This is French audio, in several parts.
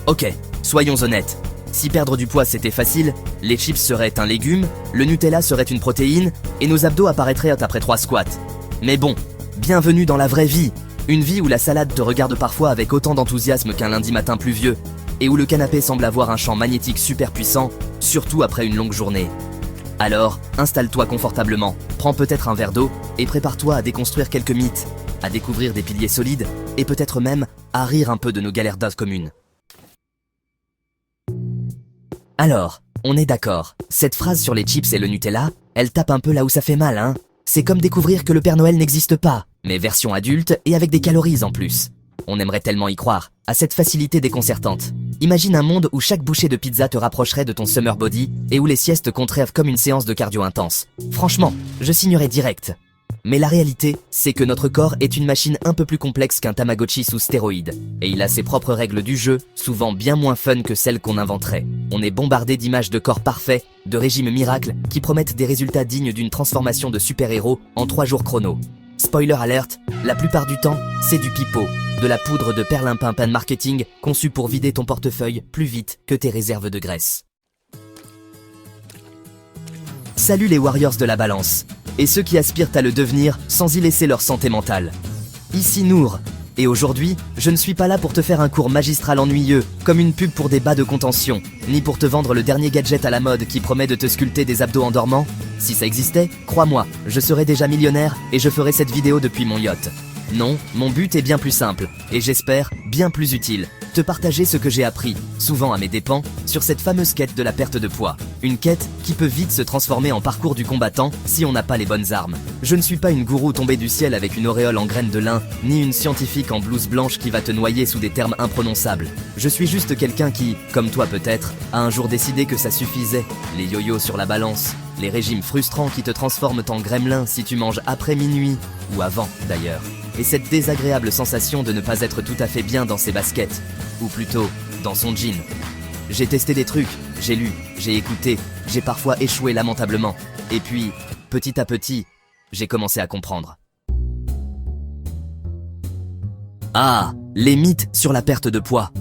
Ok, soyons honnêtes. Si perdre du poids c'était facile, les chips seraient un légume, le Nutella serait une protéine, et nos abdos apparaîtraient après 3 squats. Mais bon, bienvenue dans la vraie vie. Une vie où la salade te regarde parfois avec autant d'enthousiasme qu'un lundi matin pluvieux, et où le canapé semble avoir un champ magnétique super puissant, surtout après une longue journée. Alors, installe-toi confortablement, prends peut-être un verre d'eau, et prépare-toi à déconstruire quelques mythes, à découvrir des piliers solides, et peut-être même à rire un peu de nos galères d'os communes. Alors, on est d'accord, cette phrase sur les chips et le Nutella, elle tape un peu là où ça fait mal, hein. C'est comme découvrir que le Père Noël n'existe pas, mais version adulte et avec des calories en plus. On aimerait tellement y croire, à cette facilité déconcertante. Imagine un monde où chaque bouchée de pizza te rapprocherait de ton summer body et où les siestes compteraient comme une séance de cardio intense. Franchement, je signerais direct. Mais la réalité, c'est que notre corps est une machine un peu plus complexe qu'un Tamagotchi sous stéroïdes. Et il a ses propres règles du jeu, souvent bien moins fun que celles qu'on inventerait. On est bombardé d'images de corps parfaits, de régimes miracles, qui promettent des résultats dignes d'une transformation de super-héros en 3 jours chrono. Spoiler alert, la plupart du temps, c'est du pipeau, de la poudre de perlimpinpin marketing conçue pour vider ton portefeuille plus vite que tes réserves de graisse. Salut les Warriors de la balance, et ceux qui aspirent à le devenir sans y laisser leur santé mentale. Ici Nour, et aujourd'hui, je ne suis pas là pour te faire un cours magistral ennuyeux, comme une pub pour des bas de contention, ni pour te vendre le dernier gadget à la mode qui promet de te sculpter des abdos en dormant. Si ça existait, crois-moi, je serais déjà millionnaire et je ferais cette vidéo depuis mon yacht. Non, mon but est bien plus simple, et j'espère, bien plus utile, te partager ce que j'ai appris, souvent à mes dépens, sur cette fameuse quête de la perte de poids. Une quête qui peut vite se transformer en parcours du combattant si on n'a pas les bonnes armes. Je ne suis pas une gourou tombée du ciel avec une auréole en graines de lin, ni une scientifique en blouse blanche qui va te noyer sous des termes imprononçables. Je suis juste quelqu'un qui, comme toi peut-être, a un jour décidé que ça suffisait. Les yo-yo sur la balance, les régimes frustrants qui te transforment en gremlin si tu manges après minuit, ou avant d'ailleurs. Et cette désagréable sensation de ne pas être tout à fait bien dans ses baskets, ou plutôt, dans son jean. J'ai testé des trucs, j'ai lu, j'ai écouté, j'ai parfois échoué lamentablement. Et puis, petit à petit, j'ai commencé à comprendre. Ah, les mythes sur la perte de poids.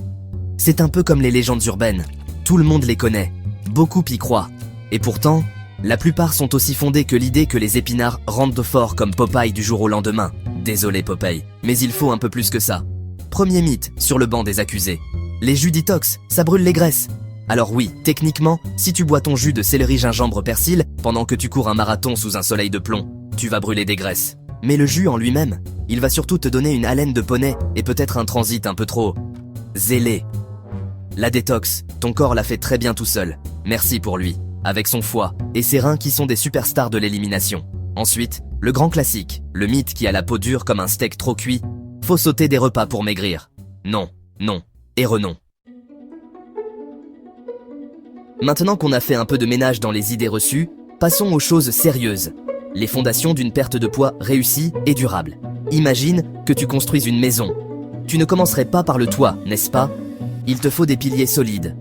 C'est un peu comme les légendes urbaines. Tout le monde les connaît, beaucoup y croient. Et pourtant, la plupart sont aussi fondées que l'idée que les épinards rendent fort comme Popeye du jour au lendemain. Désolé Popeye, mais il faut un peu plus que ça. Premier mythe sur le banc des accusés. Les jus detox, ça brûle les graisses. Alors oui, techniquement, si tu bois ton jus de céleri gingembre persil pendant que tu cours un marathon sous un soleil de plomb, tu vas brûler des graisses. Mais le jus en lui-même, il va surtout te donner une haleine de poney et peut-être un transit un peu trop zélé. La détox, ton corps l'a fait très bien tout seul. Merci pour lui, avec son foie et ses reins qui sont des superstars de l'élimination. Ensuite, le grand classique, le mythe qui a la peau dure comme un steak trop cuit. Faut sauter des repas pour maigrir. Non, non, et renon. Maintenant qu'on a fait un peu de ménage dans les idées reçues, passons aux choses sérieuses. Les fondations d'une perte de poids réussie et durable. Imagine que tu construises une maison. Tu ne commencerais pas par le toit, n'est-ce pas? Il te faut des piliers solides.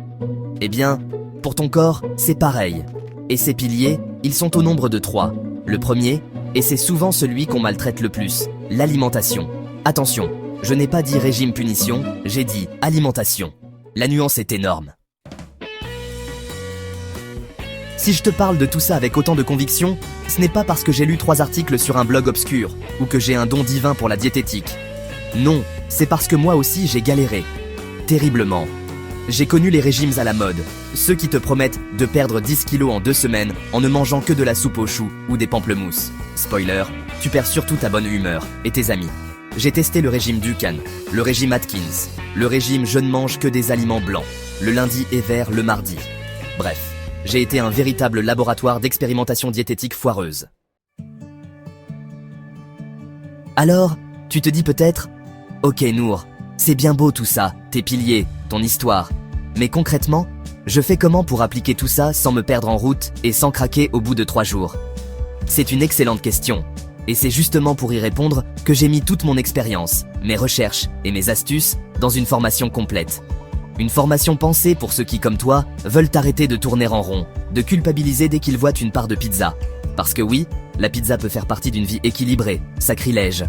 Eh bien, pour ton corps, c'est pareil. Et ces piliers, ils sont au nombre de 3. Le premier, et c'est souvent celui qu'on maltraite le plus, l'alimentation. Attention, je n'ai pas dit régime-punition, j'ai dit alimentation. La nuance est énorme. Si je te parle de tout ça avec autant de conviction, ce n'est pas parce que j'ai lu 3 articles sur un blog obscur, ou que j'ai un don divin pour la diététique. Non, c'est parce que moi aussi j'ai galéré. Terriblement. J'ai connu les régimes à la mode, ceux qui te promettent de perdre 10 kilos en 2 semaines en ne mangeant que de la soupe aux choux ou des pamplemousses. Spoiler, tu perds surtout ta bonne humeur et tes amis. J'ai testé le régime Dukan, le régime Atkins, le régime je ne mange que des aliments blancs, le lundi et vert le mardi. Bref, j'ai été un véritable laboratoire d'expérimentation diététique foireuse. Alors, tu te dis peut-être « Ok Nour, c'est bien beau tout ça, tes piliers, ton histoire. Mais concrètement, je fais comment pour appliquer tout ça sans me perdre en route et sans craquer au bout de 3 jours ?» C'est une excellente question. Et c'est justement pour y répondre que j'ai mis toute mon expérience, mes recherches et mes astuces dans une formation complète. Une formation pensée pour ceux qui, comme toi, veulent arrêter de tourner en rond, de culpabiliser dès qu'ils voient une part de pizza. Parce que oui, la pizza peut faire partie d'une vie équilibrée, sacrilège.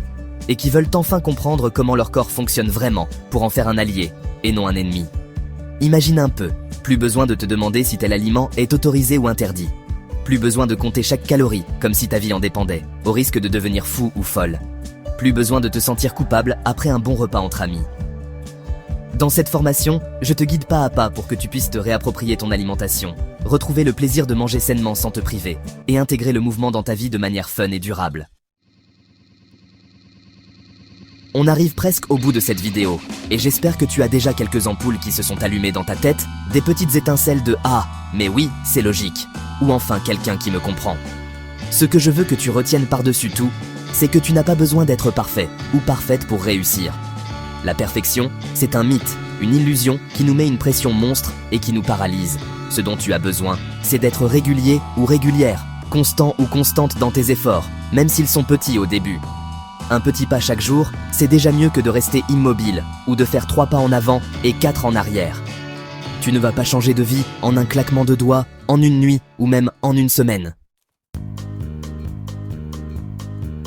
Et qui veulent enfin comprendre comment leur corps fonctionne vraiment pour en faire un allié et non un ennemi. Imagine un peu, plus besoin de te demander si tel aliment est autorisé ou interdit. Plus besoin de compter chaque calorie, comme si ta vie en dépendait, au risque de devenir fou ou folle. Plus besoin de te sentir coupable après un bon repas entre amis. Dans cette formation, je te guide pas à pas pour que tu puisses te réapproprier ton alimentation, retrouver le plaisir de manger sainement sans te priver, et intégrer le mouvement dans ta vie de manière fun et durable. On arrive presque au bout de cette vidéo, et j'espère que tu as déjà quelques ampoules qui se sont allumées dans ta tête, des petites étincelles de « Ah, mais oui, c'est logique » ou enfin quelqu'un qui me comprend. Ce que je veux que tu retiennes par-dessus tout, c'est que tu n'as pas besoin d'être parfait ou parfaite pour réussir. La perfection, c'est un mythe, une illusion qui nous met une pression monstre et qui nous paralyse. Ce dont tu as besoin, c'est d'être régulier ou régulière, constant ou constante dans tes efforts, même s'ils sont petits au début. Un petit pas chaque jour, c'est déjà mieux que de rester immobile ou de faire 3 pas en avant et 4 en arrière. Tu ne vas pas changer de vie en un claquement de doigts, en une nuit ou même en une semaine.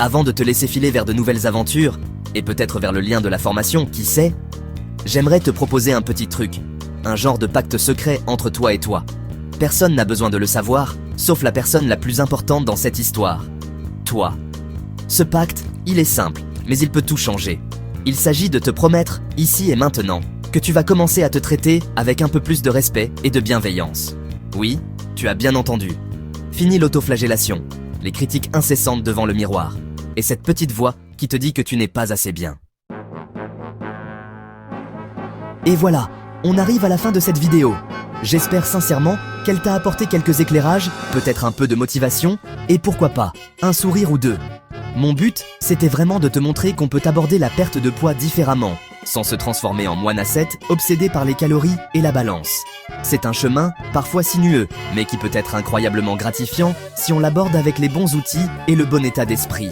Avant de te laisser filer vers de nouvelles aventures, et peut-être vers le lien de la formation, qui sait, j'aimerais te proposer un petit truc, un genre de pacte secret entre toi et toi. Personne n'a besoin de le savoir, sauf la personne la plus importante dans cette histoire. Toi. Ce pacte, il est simple, mais il peut tout changer. Il s'agit de te promettre, ici et maintenant, que tu vas commencer à te traiter avec un peu plus de respect et de bienveillance. Oui, tu as bien entendu. Fini l'autoflagellation, les critiques incessantes devant le miroir, et cette petite voix qui te dit que tu n'es pas assez bien. Et voilà, on arrive à la fin de cette vidéo. J'espère sincèrement qu'elle t'a apporté quelques éclairages, peut-être un peu de motivation, et pourquoi pas, un sourire ou deux. Mon but, c'était vraiment de te montrer qu'on peut aborder la perte de poids différemment, sans se transformer en moine ascète, obsédé par les calories et la balance. C'est un chemin, parfois sinueux, mais qui peut être incroyablement gratifiant si on l'aborde avec les bons outils et le bon état d'esprit.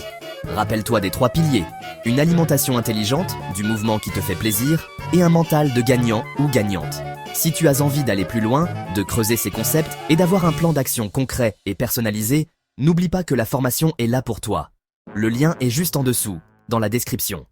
Rappelle-toi des 3 piliers, une alimentation intelligente, du mouvement qui te fait plaisir, et un mental de gagnant ou gagnante. Si tu as envie d'aller plus loin, de creuser ces concepts et d'avoir un plan d'action concret et personnalisé, n'oublie pas que la formation est là pour toi. Le lien est juste en dessous, dans la description.